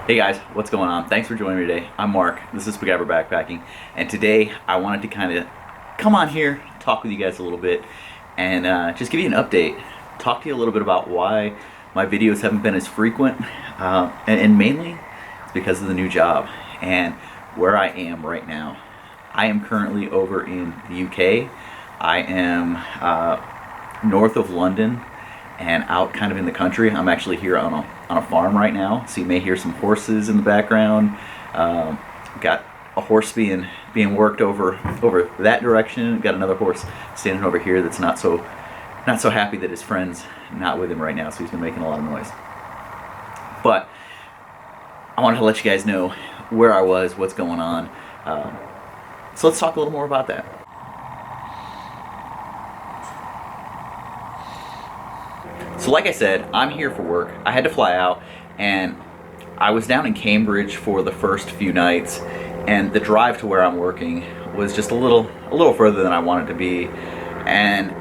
Hey guys, what's going on? Thanks for joining me today. I'm Mark, this is Spiguyver Backpacking, and today I wanted to kind of come on here, talk with you guys a little bit, and just give you an update. Talk to you a little bit about why my videos haven't been as frequent, and mainly it's because of the new job and where I am right now. I am currently over in the UK. I am north of London and out kind of in the country. I'm actually here on a farm right now, so you may hear some horses in the background. Got a horse being worked over that direction. Got another horse standing over here that's not so happy that his friend's not with him right now, so he's been making a lot of noise. But I wanted to let you guys know where I was, what's going on. So let's talk a little more about that. So like I said, I'm here for work. I had to fly out, and I was down in Cambridge for the first few nights, and the drive to where I'm working was just a little further than I wanted to be, and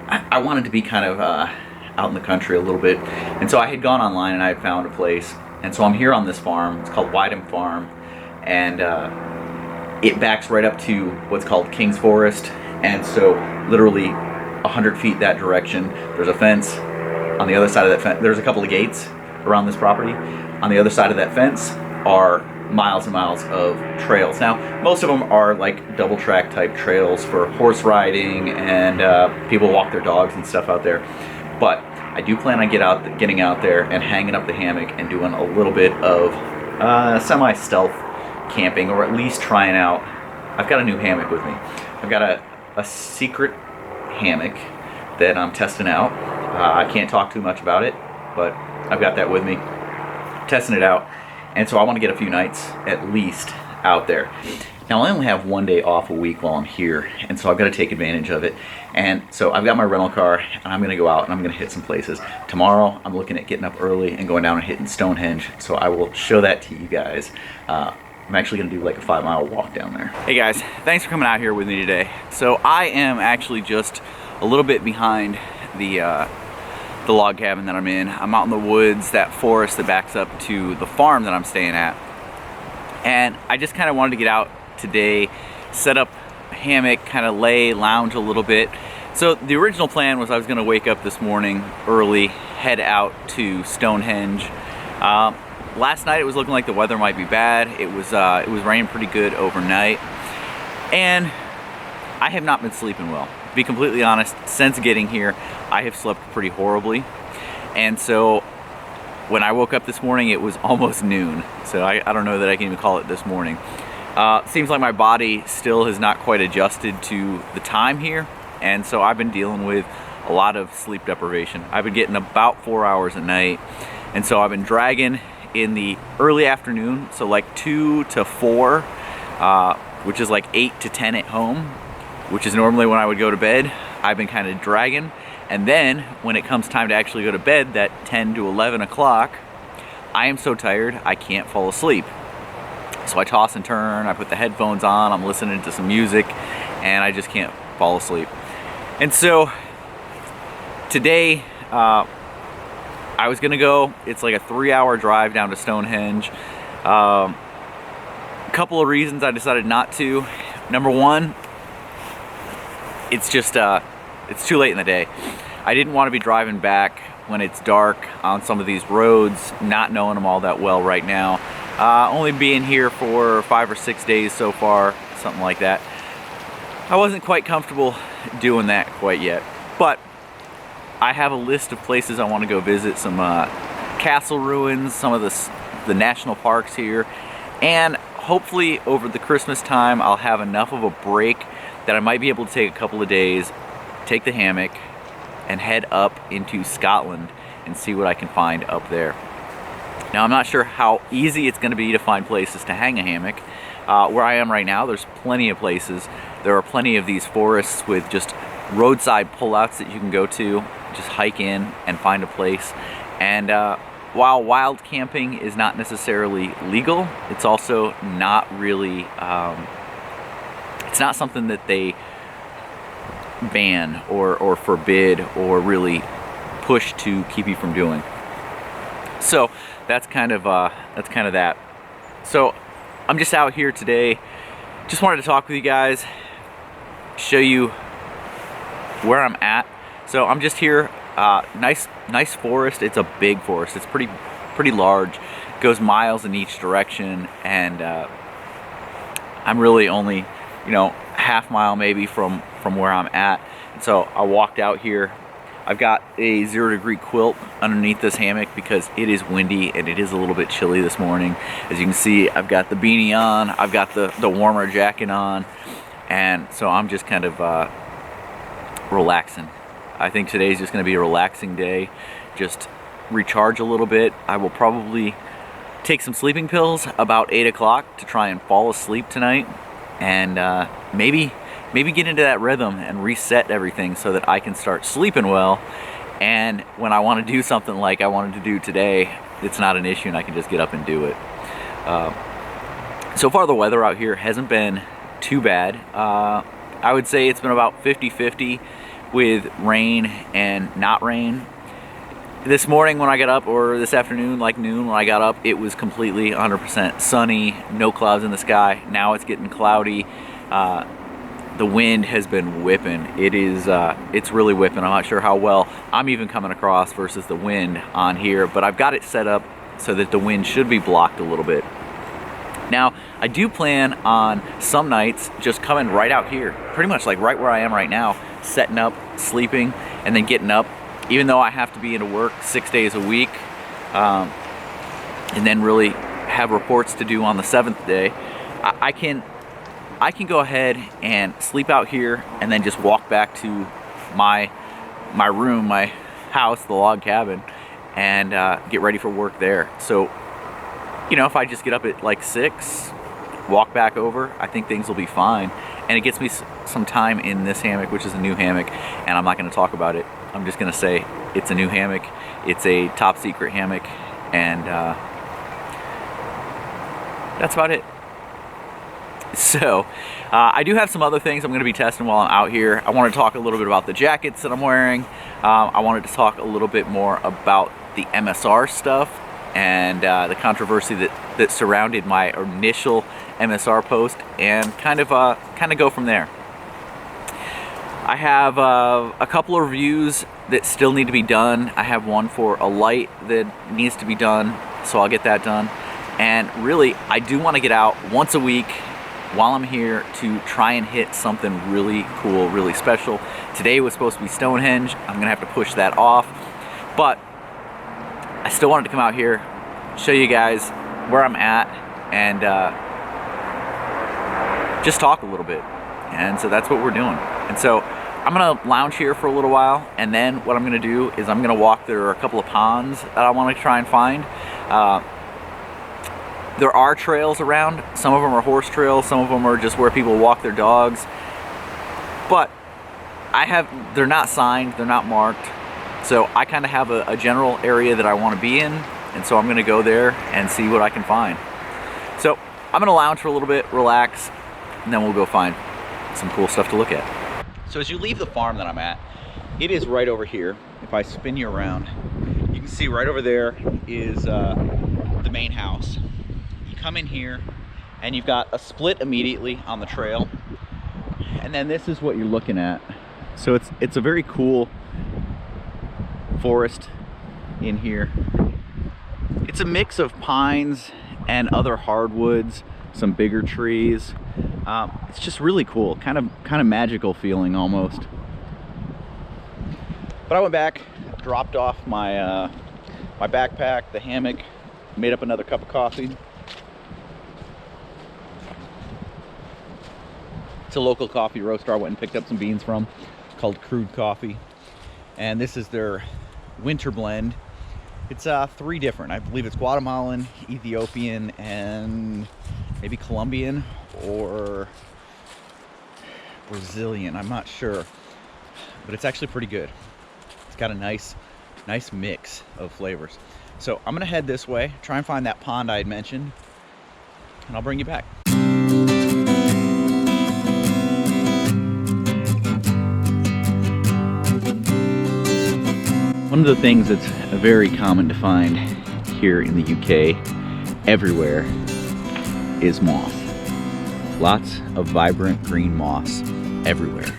I wanted to be kind of out in the country a little bit. And so I had gone online and I had found a place, and so I'm here on this farm. It's called Wyndham Farm, and it backs right up to what's called King's Forest, and so literally 100 feet that direction there's a fence. On the other side of that fence, there's a couple of gates around this property. On the other side of that fence are miles and miles of trails. Now, most of them are like double track type trails for horse riding, and people walk their dogs and stuff out there. But I do plan on getting out there and hanging up the hammock and doing a little bit of semi-stealth camping, or at least trying out. I've got a new hammock with me. I've got a secret hammock that I'm testing out. I can't talk too much about it, but I've got that with me, testing it out, and so I want to get a few nights at least out there. Now, I only have one day off a week while I'm here, and so I've got to take advantage of it. And so I've got my rental car, and I'm going to go out and I'm going to hit some places. Tomorrow, I'm looking at getting up early and going down and hitting Stonehenge, so I will show that to you guys. I'm actually going to do like a 5-mile walk down there. Hey guys, thanks for coming out here with me today. So I am actually just a little bit behind the log cabin that I'm in. I'm out in the woods, that forest that backs up to the farm that I'm staying at. And I just kind of wanted to get out today, set up a hammock, kind of lounge a little bit. So the original plan was I was going to wake up this morning early, head out to Stonehenge. Last night it was looking like the weather might be bad. It was raining pretty good overnight, and I have not been sleeping well. To be completely honest, since getting here, I have slept pretty horribly. And so when I woke up this morning, it was almost noon. So I don't know that I can even call it this morning. Seems like my body still has not quite adjusted to the time here. And so I've been dealing with a lot of sleep deprivation. I've been getting about 4 hours a night. And so I've been dragging in the early afternoon. So like 2 to 4, which is like 8 to 10 at home, which is normally when I would go to bed. I've been kind of dragging, and then when it comes time to actually go to bed, that 10 to 11 o'clock, I am so tired I can't fall asleep. So I toss and turn, I put the headphones on, I'm listening to some music, and I just can't fall asleep. And so today, I was gonna go, it's like a 3-hour drive down to Stonehenge. A couple of reasons I decided not to. Number one, it's just, it's too late in the day. I didn't want to be driving back when it's dark on some of these roads, not knowing them all that well right now. Only being here for 5 or 6 days so far, something like that. I wasn't quite comfortable doing that quite yet, but I have a list of places I want to go visit, some castle ruins, some of the national parks here, and hopefully over the Christmas time I'll have enough of a break that I might be able to take a couple of days, take the hammock, and head up into Scotland and see what I can find up there. Now, I'm not sure how easy it's going to be to find places to hang a hammock. Where I am right now, there's plenty of places. There are plenty of these forests with just roadside pullouts that you can go to, just hike in and find a place. And while wild camping is not necessarily legal, it's also not really, it's not something that they ban or forbid or really push to keep you from doing. So that's kind of that. So I'm just out here today. Just wanted to talk with you guys, show you where I'm at. So I'm just here. Nice forest. It's a big forest. It's pretty large. It goes miles in each direction, and I'm really only, half mile maybe from where I'm at. And so I walked out here. I've got a 0-degree quilt underneath this hammock because it is windy and it is a little bit chilly this morning. As you can see, I've got the beanie on, I've got the warmer jacket on, and so I'm just kind of relaxing. I think today's just going to be a relaxing day. Just recharge a little bit. I will probably take some sleeping pills about 8 o'clock to try and fall asleep tonight, and maybe get into that rhythm and reset everything so that I can start sleeping well, and when I want to do something like I wanted to do today, it's not an issue and I can just get up and do it. So far the weather out here hasn't been too bad. I would say it's been about 50-50 with rain and not rain. This morning when I got up, or this afternoon, like noon when I got up, it was completely 100% sunny, no clouds in the sky. Now it's getting cloudy. The wind has been whipping. It's really whipping. I'm not sure how well I'm even coming across versus the wind on here, but I've got it set up so that the wind should be blocked a little bit. Now, I do plan on some nights just coming right out here, pretty much like right where I am right now, setting up, sleeping, and then getting up, even though I have to be into work 6 days a week, and then really have reports to do on the 7th day. I can go ahead and sleep out here and then just walk back to my room, my house, the log cabin, and get ready for work there. So, if I just get up at like 6, walk back over, I think things will be fine. And it gets me some time in this hammock, which is a new hammock, and I'm not going to talk about it. I'm just going to say it's a new hammock. It's a top secret hammock, and that's about it. So, I do have some other things I'm going to be testing while I'm out here. I want to talk a little bit about the jackets that I'm wearing. I wanted to talk a little bit more about the MSR stuff and the controversy that surrounded my initial MSR post, and kind of go from there. I have a couple of reviews that still need to be done. I have one for a light that needs to be done, so I'll get that done. And really, I do want to get out once a week while I'm here to try and hit something really cool, really special. Today was supposed to be Stonehenge. I'm gonna have to push that off, but I still wanted to come out here, show you guys where I'm at, and just talk a little bit. And so that's what we're doing. And so I'm gonna lounge here for a little while, and then what I'm gonna do is I'm gonna walk. There are a couple of ponds that I want to try and find. There are trails around. Some of them are horse trails, some of them are just where people walk their dogs, but they're not signed, they're not marked, so I kind of have a general area that I want to be in, and so I'm going to go there and see what I can find. So I'm going to lounge for a little bit, relax, and then we'll go find some cool stuff to look at. So as you leave the farm that I'm at, it is right over here. If I spin you around, you can see right over there is the main house. Come in here and you've got a split immediately on the trail, and then this is what you're looking at. So it's a very cool forest in here. It's a mix of pines and other hardwoods, some bigger trees. It's just really cool, kind of magical feeling almost. But I went back, dropped off my my backpack, the hammock, made up another cup of coffee. It's a local coffee roaster I went and picked up some beans from, called Crude Coffee. And this is their winter blend. It's 3 different. I believe it's Guatemalan, Ethiopian, and maybe Colombian or Brazilian. I'm not sure. But it's actually pretty good. It's got a nice mix of flavors. So I'm gonna head this way, try and find that pond I had mentioned, and I'll bring you back. One of the things that's very common to find here in the UK, everywhere is moss. Lots of vibrant green moss everywhere.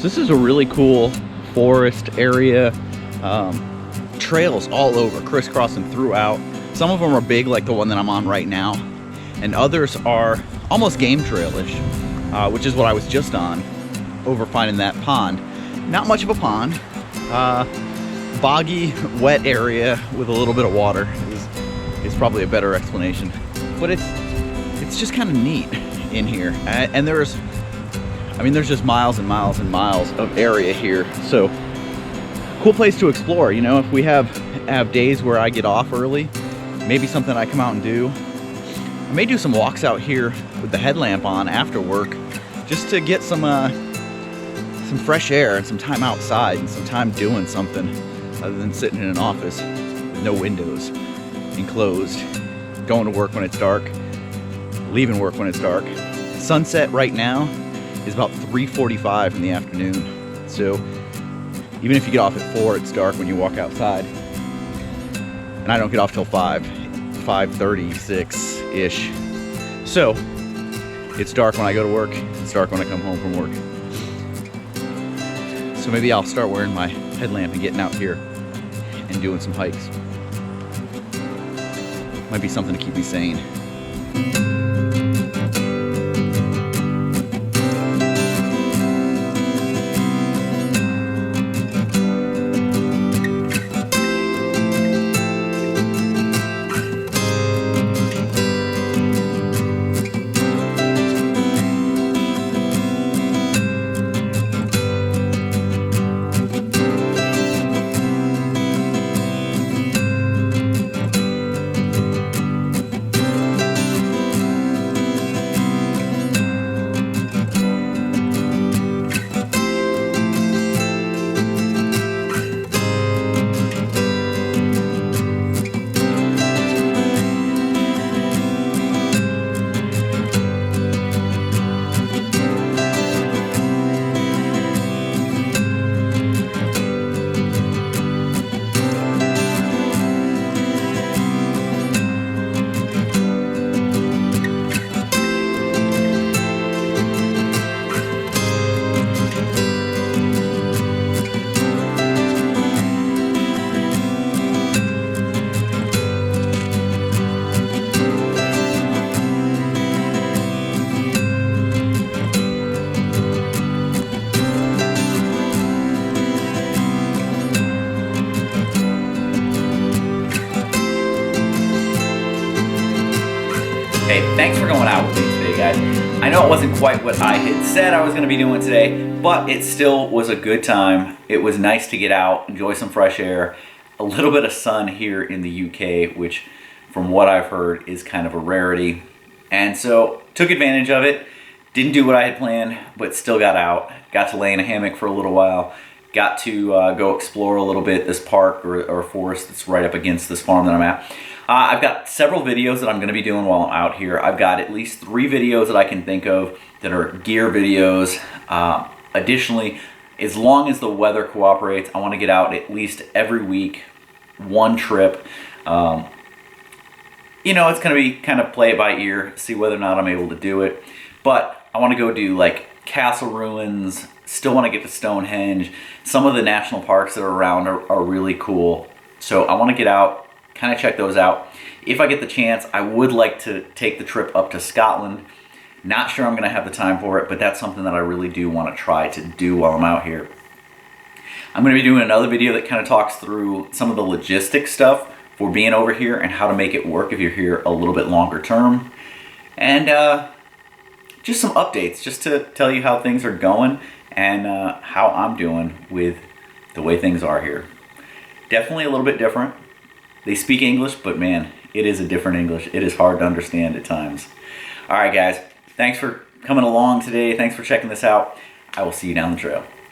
This is a really cool forest area. Trails all over, crisscrossing throughout. Some of them are big, like the one that I'm on right now, and others are almost game trailish, which is what I was just on, over finding that pond. Not much of a pond, boggy, wet area with a little bit of water is probably a better explanation. But it's just kind of neat in here, and there's just miles and miles and miles of area here. So cool place to explore. You know, if we have days where I get off early, maybe something I come out and do. I may do some walks out here with the headlamp on after work, just to get some fresh air and some time outside and some time doing something other than sitting in an office with no windows, enclosed, going to work when it's dark, leaving work when it's dark. Sunset right now is about 3:45 in the afternoon. So even if you get off at 4, it's dark when you walk outside. And I don't get off till 5:36-ish. So it's dark when I go to work, it's dark when I come home from work. So maybe I'll start wearing my headlamp and getting out here and doing some hikes. Might be something to keep me sane. Hey, thanks for going out with me today, guys. I know it wasn't quite what I had said I was going to be doing today, but it still was a good time. It was nice to get out, enjoy some fresh air, a little bit of sun here in the UK, which from what I've heard is kind of a rarity. And so took advantage of it, didn't do what I had planned, but still got out, got to lay in a hammock for a little while, got to go explore a little bit this park or forest that's right up against this farm that I'm at. I've got several videos that I'm going to be doing while I'm out here. I've got at least 3 videos that I can think of that are gear videos. Additionally, as long as the weather cooperates, I want to get out at least every week, one trip. You know, it's going to be kind of play it by ear, see whether or not I'm able to do it. But I want to go do like castle ruins, still want to get to Stonehenge. Some of the national parks that are around are really cool. So I want to get out, kind of check those out. If I get the chance, I would like to take the trip up to Scotland. Not sure I'm going to have the time for it, but that's something that I really do want to try to do while I'm out here. I'm going to be doing another video that kind of talks through some of the logistics stuff for being over here and how to make it work if you're here a little bit longer term. And just some updates, just to tell you how things are going and how I'm doing with the way things are here. Definitely a little bit different. They speak English, but man, it is a different English. It is hard to understand at times. All right, guys, thanks for coming along today. Thanks for checking this out. I will see you down the trail.